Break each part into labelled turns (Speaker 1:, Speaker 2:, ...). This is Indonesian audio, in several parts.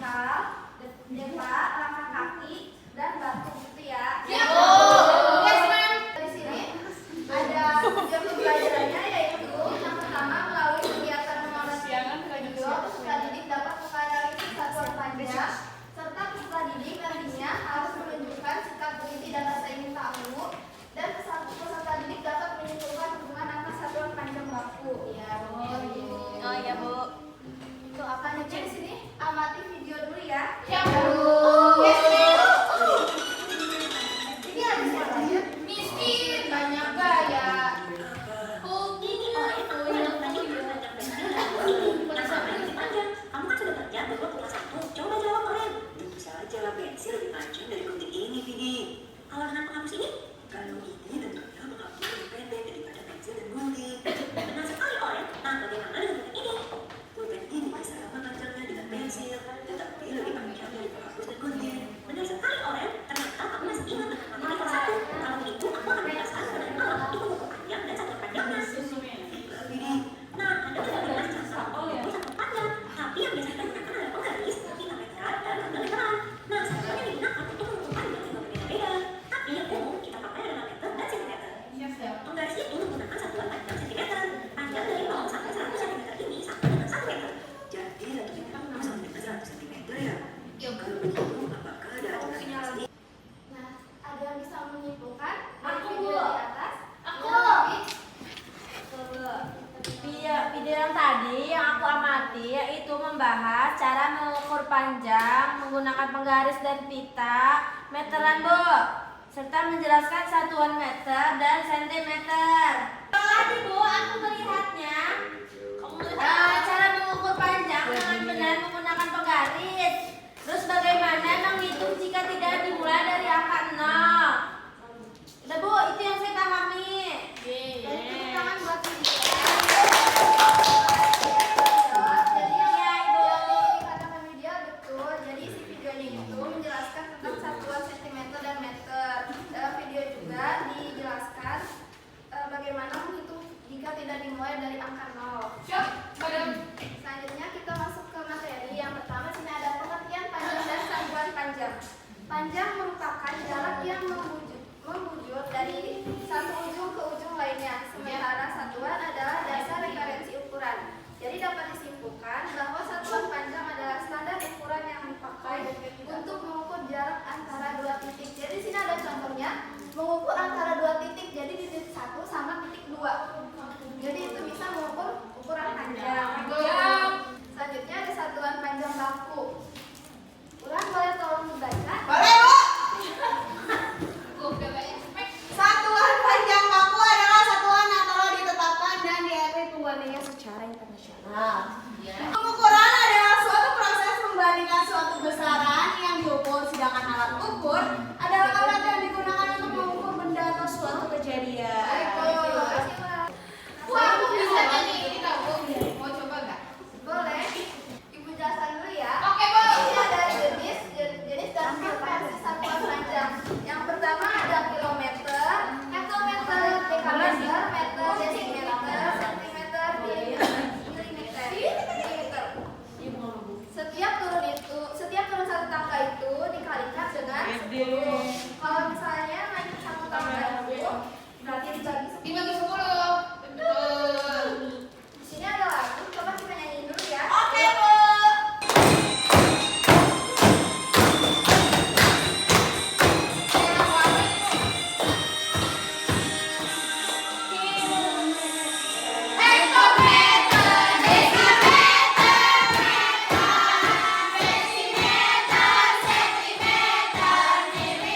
Speaker 1: jengkal, jengkal, langkah kaki, dan batu gitu ya.
Speaker 2: Yes, ma'am.
Speaker 1: Di sini ada jam pembelajarannya, yaitu yang pertama melalui kegiatan mengolah video, peserta didik dapat menganalisis satuan panjang, serta peserta didik nantinya harus menunjukkan sikap teliti dan rasa ingin tahu, dan peserta didik dapat menyimpulkan hubungan antara satuan panjang baku. Ya,
Speaker 2: Oh iya, Bu.
Speaker 1: Itu apa nih? Di sini amati video dulu ya.
Speaker 2: Ya, Bu.
Speaker 1: Yes, ma'am. Ini ada siapa ya?
Speaker 2: Miskin, banyak gaya.
Speaker 3: Kamu kan sudah kerja buat kelas 1. Coba jawab, Oren. Tentu saja pensil lebih panjang dari gunting ini, Vidi. Kalau dengan penghapus ini, kalau ini tentunya menghapus lebih pendek daripada pensil dan gunting. Benar sekali, Oren. Nah, bagaimana dengan gunting ini? Gunting ini bisa sama panjangnya dengan pensil, tetapi lebih panjang dari penghapus dan gunting. Benar sekali, Oren. Ternyata kamu masih ingat matematika kelas 1. Kalau begitu, aku akan menjelaskan mengenai alat itu buku panjang dan satuan panjangnya. Baiklah, Vidi. Nah, Anda tidak bebas satu satuan panjang, tapi yang biasa kita gunakan adalah penggaris, kilometeran, dan tanda literan. Nah, satuan yang digunakan untuk mengumpulkan juga berbeda-beda. Tapi yang umum kita pakai adalah meter dan sentimeter. Penggaris itu menggunakan satuan panjang sentimeter. Panjang dari 0 sampai 100 cm ini sama dengan 1 meter. Jadi 1 meter sama dengan 100 cm ya. Kalau begitu, apakah ada aturan yang pasti?
Speaker 1: Nah, ada yang bisa menyimpulkan dari
Speaker 2: Aku,
Speaker 1: video
Speaker 2: Bu.
Speaker 1: di atas?
Speaker 2: Aku.
Speaker 1: Ya, tapi
Speaker 4: Video yang tadi yang aku amati yaitu membahas cara mengukur panjang menggunakan penggaris dan pita meteran, Bu, serta menjelaskan satuan meter dan sentimeter. Tadi, Bu, aku melihatnya cara mengukur panjang dengan benar menggunakan penggaris. Terus bagaimana menghitung jika tidak dimulai dari angka 0? Udah, Bu, itu yang saya pahami.
Speaker 1: dari tepuk tangan buat video. Jadi isi videonya itu menjelaskan tentang satuan sentimeter dan meter. Dalam video juga dijelaskan bagaimana menghitung jika tidak dimulai dari angka 0.
Speaker 2: Siap, Madam.
Speaker 1: Selanjutnya kita masuk ke materi. Yang pertama sini ada pengertian panjang dan satuan panjang. Panjang merupakan jarak yang membujur dari satu ujung ke ujung lainnya. Sementara satuan adalah dasar referensi ukuran. Jadi dapat disimpulkan bahwa satuan panjang adalah standar ukuran yang dipakai untuk mengukur jarak antara dua titik. Jadi sini ada contohnya, mengukur antara dua titik. Jadi titik 1 sama titik 2. Jadi itu bisa mengukur ukuran panjang. Selanjutnya ada satuan panjang baku. Ulang boleh tolong dibaca?
Speaker 5: Boleh, Bu.
Speaker 2: Aku udah gak expect.
Speaker 5: Satuan panjang baku adalah satuan yang telah ditetapkan dan diakui penggunanya secara internasional. Pengukuran adalah suatu proses membandingkan suatu besaran yang diukur, sedangkan alat ukur adalah alat yang digunakan untuk mengukur benda atau suatu kejadian.
Speaker 2: Wah, aku bisa nyanyi ini tahu. Mau coba gak?
Speaker 1: Boleh. Ibu jelaskan dulu ya.
Speaker 2: Oke, Bu.
Speaker 1: Ini ada jenis dan frekuensi satuan panjang. Yang pertama ada kilometer, hektometer, dekameter, meter, desimeter, sentimeter, milimeter. Setiap turun satu tangga itu dikalikan dengan 10. Kalau misalnya naik satu tangga itu berarti
Speaker 2: Dibagi 10. Betul.
Speaker 1: di sini ada lagu. Coba kita nyanyiin dulu ya.
Speaker 5: Oke, Bu.
Speaker 2: Hektometer, desimeter, sentimeter, milimeter.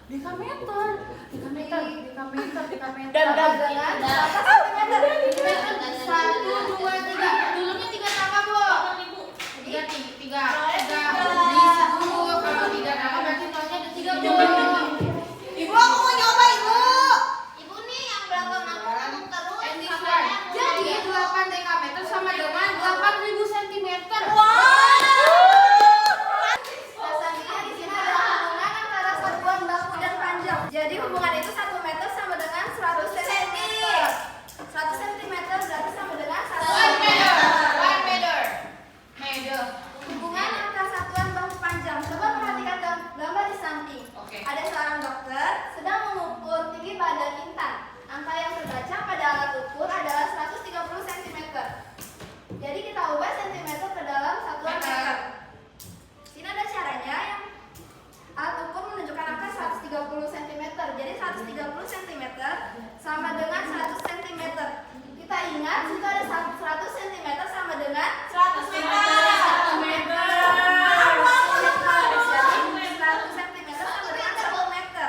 Speaker 2: Dekameter.
Speaker 1: Dengan berapa sentimeter?
Speaker 2: Satu, dua, tiga. Dulunya tiga tambah, Bu. Tiga. Diisi dulu. Kalau tiga tambah berarti totalnya ada 30.
Speaker 5: Ibu, aku mau nyoba, Ibu.
Speaker 1: Ibu nih yang belakang aku ngomong terus.
Speaker 2: And this
Speaker 1: kameranya
Speaker 2: one.
Speaker 1: mundur.
Speaker 2: Jadi 8 dekameter sama dengan 8.000 cm.
Speaker 1: Dasarnya di sini ada hubungan antara satuan baku dan panjang. Jadi hubungan itu 1 meter sama dengan 100 cm. 100 cm berarti sama dengan 1
Speaker 2: One
Speaker 1: meter.
Speaker 2: meter. Meter.
Speaker 1: Hubungan antara satuan baku panjang. Coba perhatikan gambar di samping.
Speaker 2: Oke.
Speaker 1: Ada seorang dokter sedang mengukur tinggi badan Intan. Angka yang terbaca pada alat ukur adalah 130 cm. Jadi kita ubah cm ke dalam satuan meter. Sini ada caranya yang alat ukur menunjukkan angka 130 cm. Jadi 130 cm sama dengan 100 cm. Kita ingat situ ada 100 cm sama dengan 100 meter. 100 meter. Jadi 100 cm sama dengan 1 meter.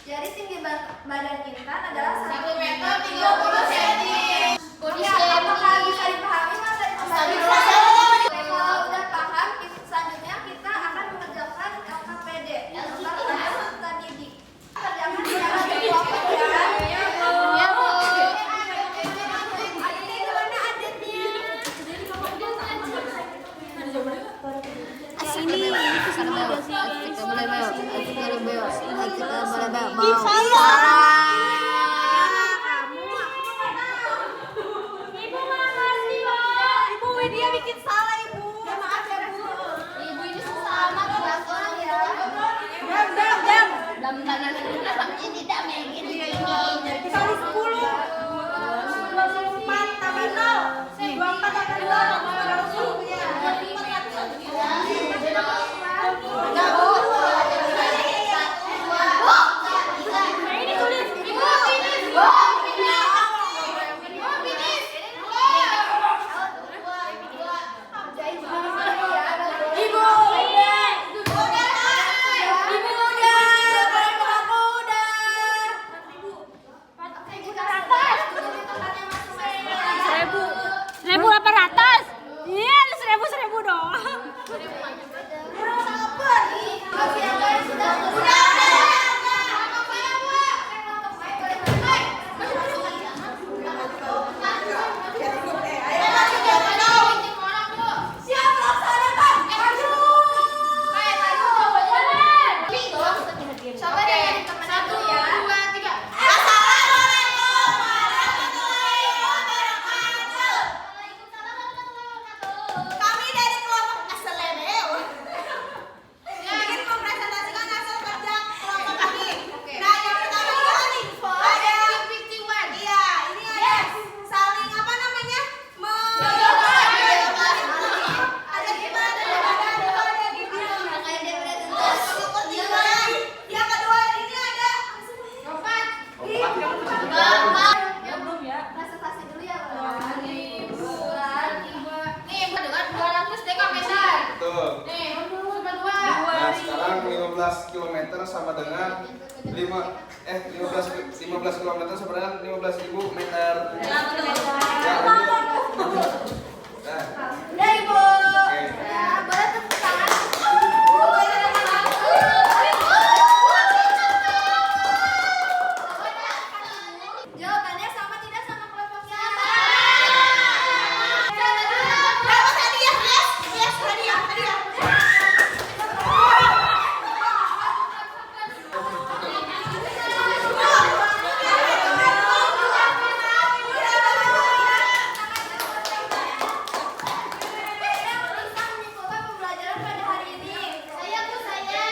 Speaker 1: Jadi tinggi badan Intan adalah
Speaker 2: 1 meter 30 cm.
Speaker 1: Oke, apakah bisa dipahami Mas?
Speaker 2: Bisa.
Speaker 1: Kalau udah paham, selanjutnya kita akan mengerjakan LKPD. Peserta didik. Kerjakan secara kelompok ya.
Speaker 2: Iya, Bu.
Speaker 1: Aditnya gimana aditnya?
Speaker 4: Ibu makasih, Pak. Ibu Widya bikin salah, Ibu.
Speaker 1: Maaf ya Bu. Ibu ini susah amat pelan-pelan ya.
Speaker 2: Ini tidak mungkin.
Speaker 4: Kali 10. 24 tambah 0. 24 tambah 0. Ini tulis. Ibu. Seribu 800. Iya, ada 1000 doang.
Speaker 1: Coba dari temen aku ya.
Speaker 2: 2, 3.
Speaker 5: Kami dari kelompok Aselebeo ingin mempresentasikan hasil kerja kelompok kami. Nah, yang pertama ini ada
Speaker 2: 51.
Speaker 5: iya, ini ada saling apa namanya? Ada gimana? Ada gimana? Yang kedua ini ada
Speaker 1: Presentasi dulu ya.
Speaker 2: Nih, buat dengan 200 dekameter.
Speaker 6: Betul.
Speaker 2: Nih, coba 2.
Speaker 6: Nah, sekarang 15 km sama dengan 15 km sama dengan 15.000 meter. Ya, betul. Nah,
Speaker 1: Udah Ibu.
Speaker 6: oke.
Speaker 1: Ya, boleh tepuk tangan. Jawabannya sama tidak sama kelompoknya?
Speaker 5: dapat hadiah, yes, hadiah.
Speaker 1: Yang bisa menyimpulkan pembelajaran pada hari ini. Saya Bu, saya.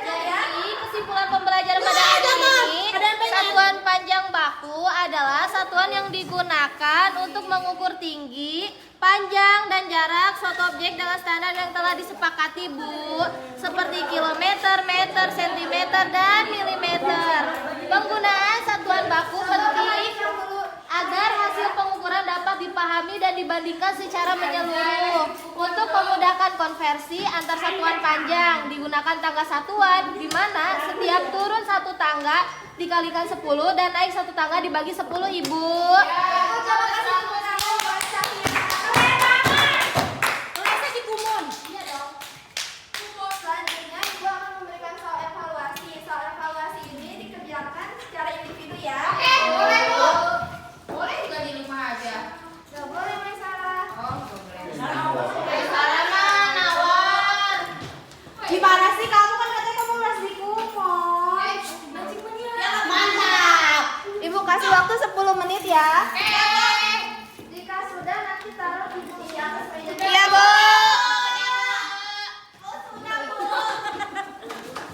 Speaker 4: Jadi kesimpulan pembelajaran pada hari ini, satuan panjang baku adalah satuan yang digunakan untuk mengukur tinggi, panjang, dan jarak suatu objek dengan standar yang telah disepakati, Bu, seperti kilometer, meter, sentimeter, dan milimeter. Penggunaan satuan baku penting
Speaker 2: agar hasil pengukuran dapat dipahami dan dibandingkan secara menyeluruh. Untuk memudahkan konversi antar satuan panjang digunakan tangga satuan, di mana setiap turun satu tangga dikalikan 10 dan naik satu tangga dibagi 10, Ibu.
Speaker 1: Coba kasih tepuk tangan buat Syakira.
Speaker 2: Tulisnya di kumun.
Speaker 1: Iya dong. Selanjutnya Ibu akan memberikan soal evaluasi. Soal evaluasi ini dikerjakan secara individu ya.
Speaker 2: Boleh, Bu. Boleh juga di rumah aja.
Speaker 1: Gak boleh main salah.
Speaker 2: Oh, boleh. Salah mana, Wan?
Speaker 5: Gimana sih kamu kan katanya kamu les di Kumon.
Speaker 1: Mantap. Ibu kasih waktu 10 menit ya.
Speaker 2: Oke.
Speaker 1: Jika sudah nanti taruh di atas meja.
Speaker 5: Iya, Bu.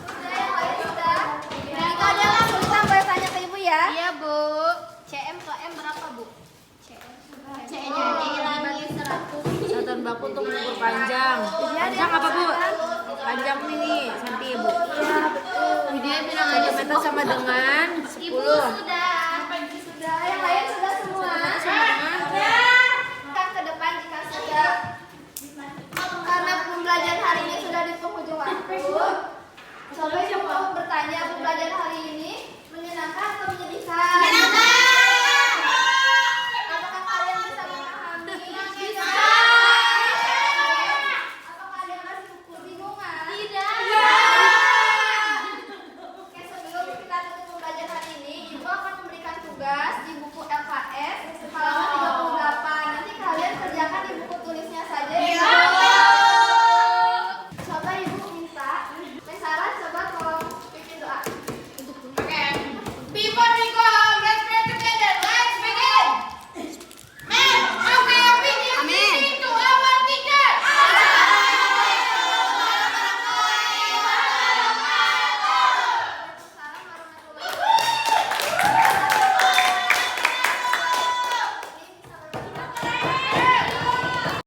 Speaker 1: Sudah yang lain sudah. Jika ada yang kesulitan boleh tanya ke Ibu ya.
Speaker 2: Iya, Bu. CM ke M berapa, Bu? C-nya dibagi 100.
Speaker 4: Satuan baku untuk mengukur panjang. Panjang apa Bu? Panjang ini senti Bu.
Speaker 2: Dia bilang aja
Speaker 4: Centimeter sama dengan